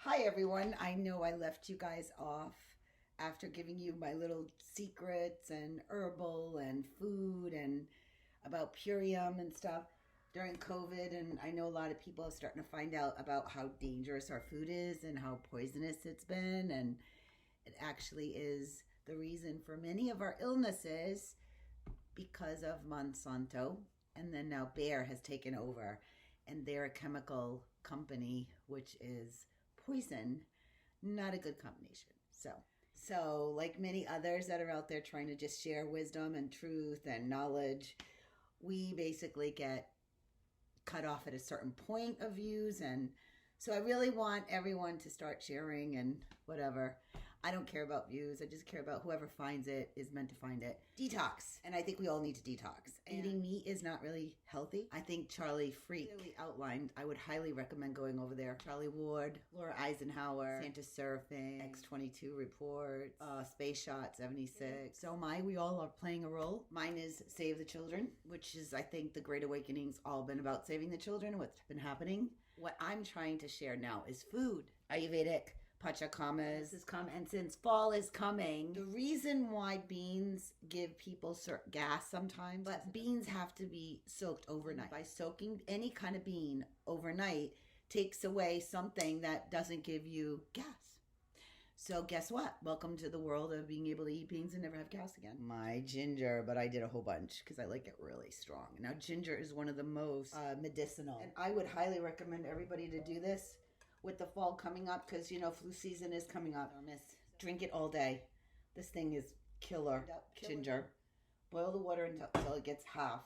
Hi everyone. I know I left you guys off after giving you my little secrets and herbal and food and about Purium and stuff during COVID. And I know a lot of people are starting to find out about how dangerous our food is and how poisonous it's been. And it actually is the reason for many of our illnesses because of Monsanto. And then now Bayer has taken over, and they're a chemical company, which is poison, not a good combination. So like many others that are out there trying to just share wisdom and truth and knowledge, we basically get cut off at a certain point of views. And so I really want everyone to start sharing and whatever. I don't care about views. I just care about whoever finds it is meant to find it. Detox. And I think we all need to detox. Eating meat is not really healthy. I think Charlie Freak really outlined. I would highly recommend going over there. Charlie Ward, Laura Eisenhower, Santa Surfing, X-22 Report, Space Shot 76. So we all are playing a role. Mine is Save the Children, which is, I think, the Great Awakening's all been about saving the children, what's been happening. What I'm trying to share now is food. Ayurvedic, Pachakamas has come, and since fall is coming, the reason why beans give people gas sometimes, but beans have to be soaked overnight. By soaking any kind of bean overnight takes away something that doesn't give you gas. So guess what? Welcome to the world of being able to eat beans and never have gas again. My ginger, but I did a whole bunch because I like it really strong. Now ginger is one of the most medicinal, and I would highly recommend everybody to do this with the fall coming up, because flu season is coming up. Drink it all day. This thing is killer. Ginger. Boil the water until it gets half,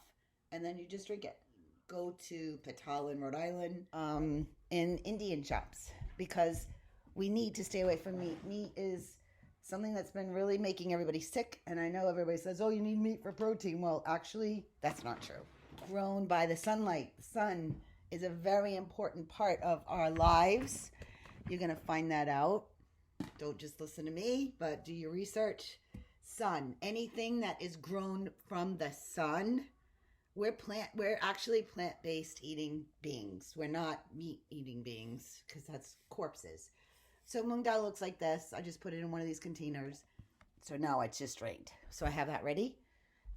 and then you just drink it. Go to Patal in Rhode Island, in Indian shops, because we need to stay away from meat. Meat is something that's been really making everybody sick, and I know everybody says, oh, you need meat for protein. Well, actually, that's not true. Grown by the sunlight. The sun is a very important part of our lives. You're going to find that out. Don't just listen to me, but do your research. Sun. Anything that is grown from the sun. We're actually plant-based eating beings. We're not meat-eating beings, because that's corpses. So mung dal looks like this. I just put it in one of these containers. So now it's just drained. So I have that ready.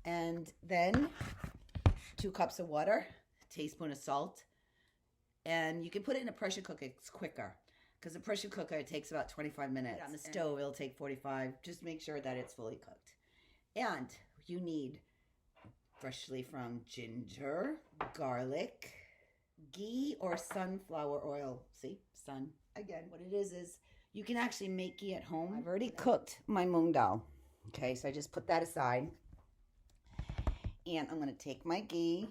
And then 2 cups of water, a teaspoon of salt. And you can put it in a pressure cooker. It's quicker, because a pressure cooker, it takes about 25 minutes. On the stove, it'll take 45. Just make sure that it's fully cooked. And you need freshly from ginger, garlic, ghee, or sunflower oil. See, sun. Again, what it is you can actually make ghee at home. I've already cooked my mung dal. Okay, so I just put that aside. And I'm going to take my ghee.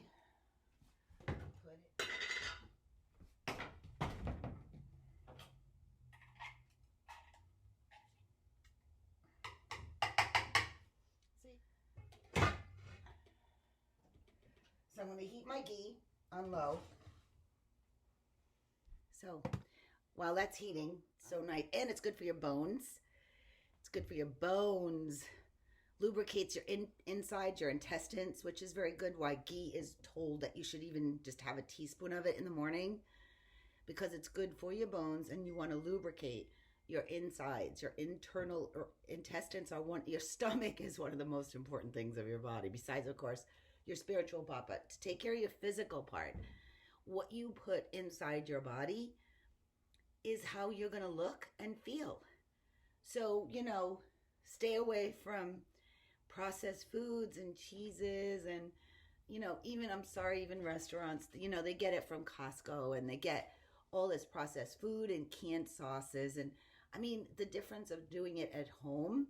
So I'm going to heat my ghee on low. So while that's heating, so nice. And it's good for your bones. It's good for your bones. Lubricates your inside, your intestines, which is very good. Why ghee is told that you should even just have a teaspoon of it in the morning, because it's good for your bones, and you want to lubricate your insides, your internal intestines your stomach is one of the most important things of your body, besides, of course, your spiritual part. But to take care of your physical part, what you put inside your body is how you're going to look and feel. So, stay away from processed foods and cheeses and, even restaurants, they get it from Costco, and they get all this processed food and canned sauces. And the difference of doing it at home,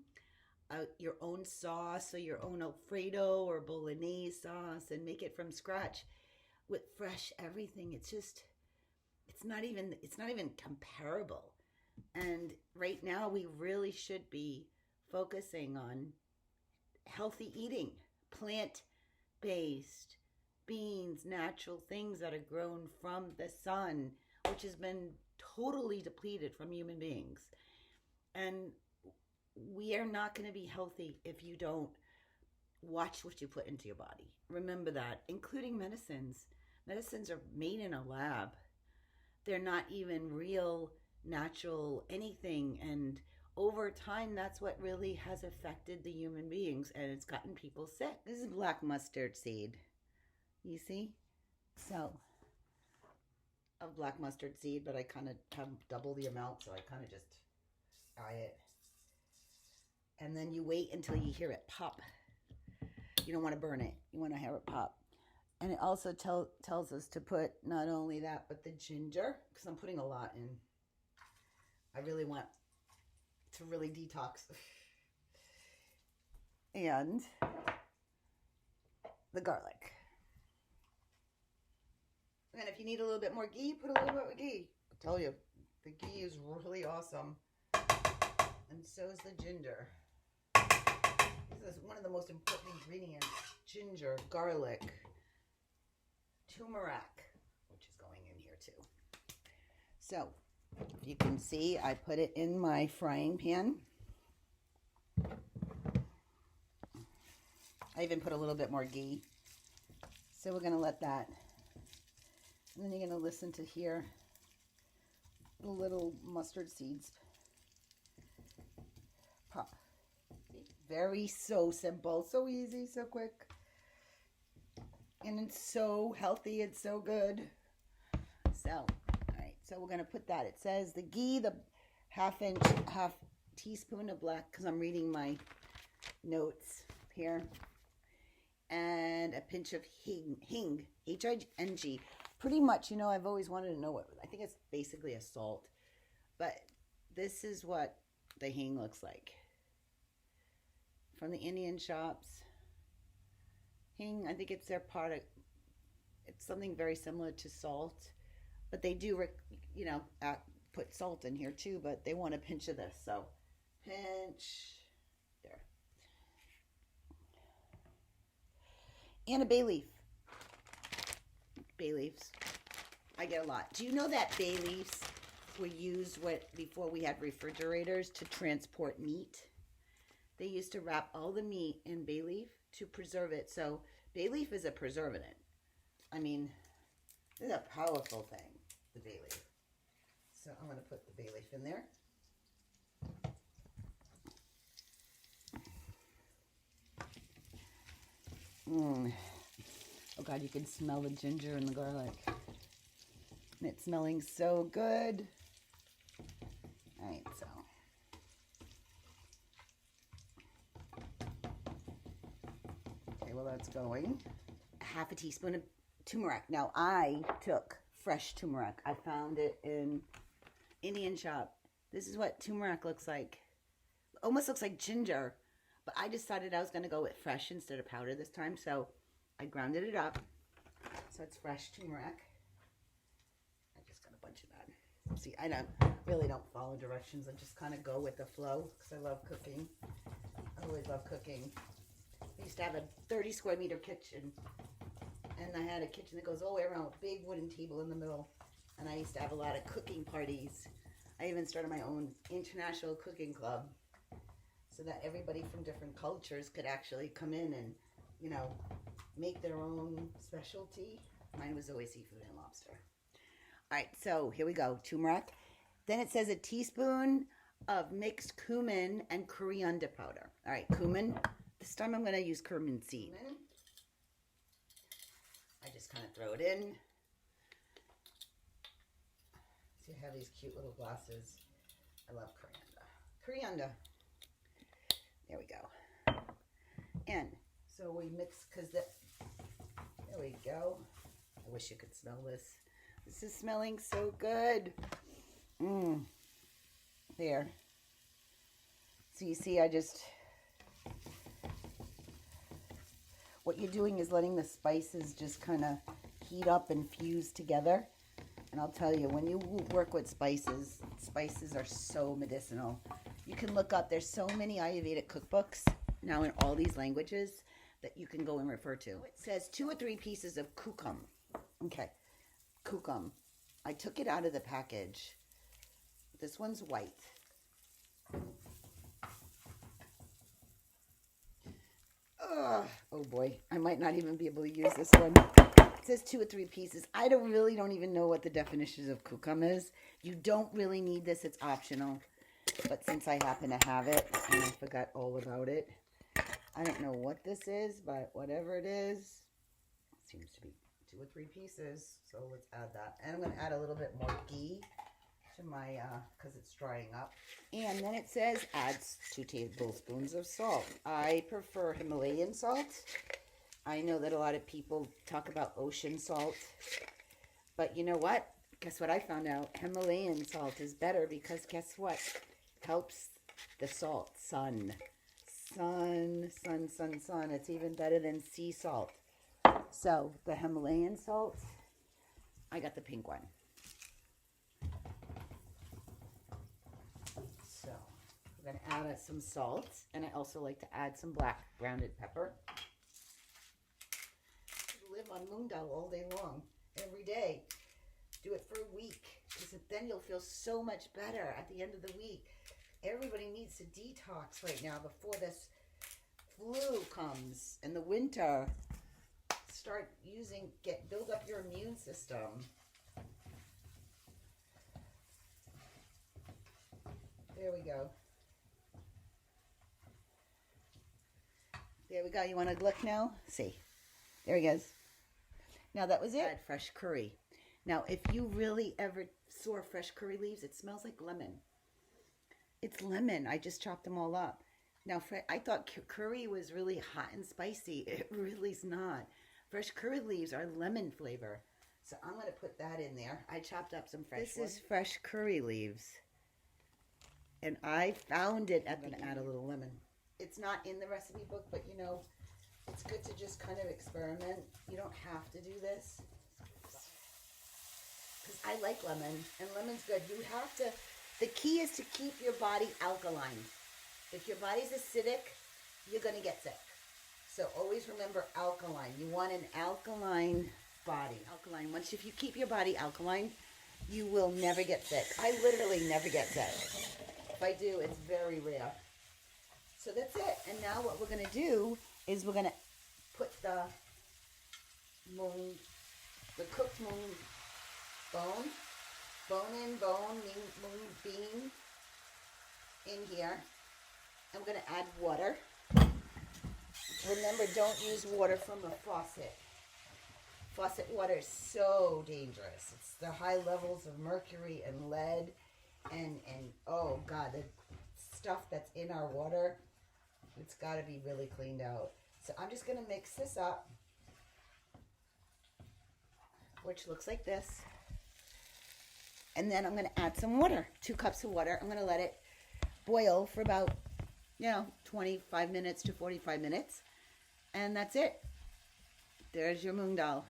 your own sauce, or your own Alfredo or Bolognese sauce, and make it from scratch with fresh everything. It's not even comparable. And right now we really should be focusing on healthy eating, plant-based, beans, natural things that are grown from the sun, which has been totally depleted from human beings. And we are not going to be healthy if you don't watch what you put into your body. Remember that, including medicines. Medicines are made in a lab. They're not even real natural anything. And over time, that's what really has affected the human beings, and it's gotten people sick. This is black mustard seed. You see? So, of black mustard seed, but I kind of have double the amount, so I kind of just fry it. And then you wait until you hear it pop. You don't want to burn it. You want to have it pop. And it also tells us to put not only that, but the ginger, because I'm putting a lot in. I really want to really detox. And the garlic. And if you need a little bit more ghee, put a little bit of ghee. I tell you, the ghee is really awesome. And so is the ginger. This is one of the most important ingredients. Ginger, garlic, turmeric, which is going in here too. So, if you can see, I put it in my frying pan. I even put a little bit more ghee. So we're going to let that. And then you're going to listen to hear the little mustard seeds pop. Very so simple, so easy, so quick. And it's so healthy, it's so good. So, all right, so we're going to put that. It says the ghee, the half teaspoon of black, because I'm reading my notes here. And a pinch of hing, H-I-N-G. Pretty much, you know, I've always wanted to know what, I think it's basically a salt. But this is what the hing looks like. From the Indian shops. Hing, I think it's their product. It's something very similar to salt. But they do, you know, put salt in here too, but they want a pinch of this. So, pinch. There. And a bay leaf. Bay leaves. I get a lot. Do you know that bay leaves were used before we had refrigerators to transport meat? They used to wrap all the meat in bay leaf to preserve it. So bay leaf is a preservative. I mean, it's a powerful thing, the bay leaf. So I'm going to put the bay leaf in there. Oh God, you can smell the ginger and the garlic. And it's smelling so good. All right, so. Okay, well that's going. Half a teaspoon of turmeric. Now I took fresh turmeric. I found it in Indian shop. This is what turmeric looks like. Almost looks like ginger. But I decided I was going to go with fresh instead of powder this time. So I grounded it up. So it's fresh turmeric. I just got a bunch of that. See, I really don't follow directions. I just kind of go with the flow because I love cooking. I always love cooking. I used to have a 30 square meter kitchen. And I had a kitchen that goes all the way around with a big wooden table in the middle. And I used to have a lot of cooking parties. I even started my own international cooking club so that everybody from different cultures could actually come in and, you know, make their own specialty. Mine was always seafood and lobster. All right, so here we go. Turmeric. Then it says a teaspoon of mixed cumin and coriander powder. All right, cumin. This time I'm going to use cumin seed. I just kind of throw it in. See, I have these cute little glasses. I love coriander. Coriander. There we go. And so we mix, because there we go. I wish you could smell this. This is smelling so good. There. So you see, what you're doing is letting the spices just kind of heat up and fuse together. And I'll tell you, when you work with spices, spices are so medicinal. You can look up, there's so many Ayurvedic cookbooks now in all these languages that you can go and refer to. It says 2 or 3 pieces of kukum. Okay, kukum. I took it out of the package. This one's white. Oh boy, I might not even be able to use this one. says 2 or 3 pieces. I don't even know what the definition of kukum is. You don't really need this. It's optional. But since I happen to have it and I forgot all about it, I don't know what this is, but whatever it is, it seems to be 2 or 3 pieces. So let's add that. And I'm going to add a little bit more ghee to my, because it's drying up. And then it says add 2 tablespoons of salt. I prefer Himalayan salt. I know that a lot of people talk about ocean salt, but you know what? Guess what I found out? Himalayan salt is better because guess what? Helps the salt. Sun. It's even better than sea salt. So the Himalayan salt, I got the pink one. So we're going to add some salt, and I also like to add some black grounded pepper. Live on moong dal all day long, every day. Do it for a week, because then you'll feel so much better at the end of the week. Everybody needs to detox right now before this flu comes in the winter. Start build up your immune system. There we go. There we go. You want to look now? See. There he goes. Now that was it. Add fresh curry. Now, if you really ever saw fresh curry leaves, it smells like lemon. It's lemon. I just chopped them all up. Now, I thought curry was really hot and spicy. It really is not. Fresh curry leaves are lemon flavor. So I'm going to put that in there. I chopped up some fresh This is fresh curry leaves. And I found it. I'm going to add a little lemon. It's not in the recipe book, but you know, it's good to just kind of experiment. You don't have to do this. Because I like lemon, and lemon's good. You have to, the key is to keep your body alkaline. If your body's acidic, you're going to get sick. So always remember alkaline. You want an alkaline body. Alkaline. If you keep your body alkaline, you will never get sick. I literally never get sick. If I do, it's very rare. So that's it. And now what we're going to do is we're going to put the cooked bone bean in here. I'm going to add water. Remember, don't use water from a faucet. Faucet water is so dangerous. It's the high levels of mercury and lead and oh God, the stuff that's in our water, it's got to be really cleaned out. So I'm just going to mix this up, which looks like this. And then I'm going to add some water, 2 cups of water. I'm going to let it boil for about, 25 minutes to 45 minutes. And that's it. There's your moong dal.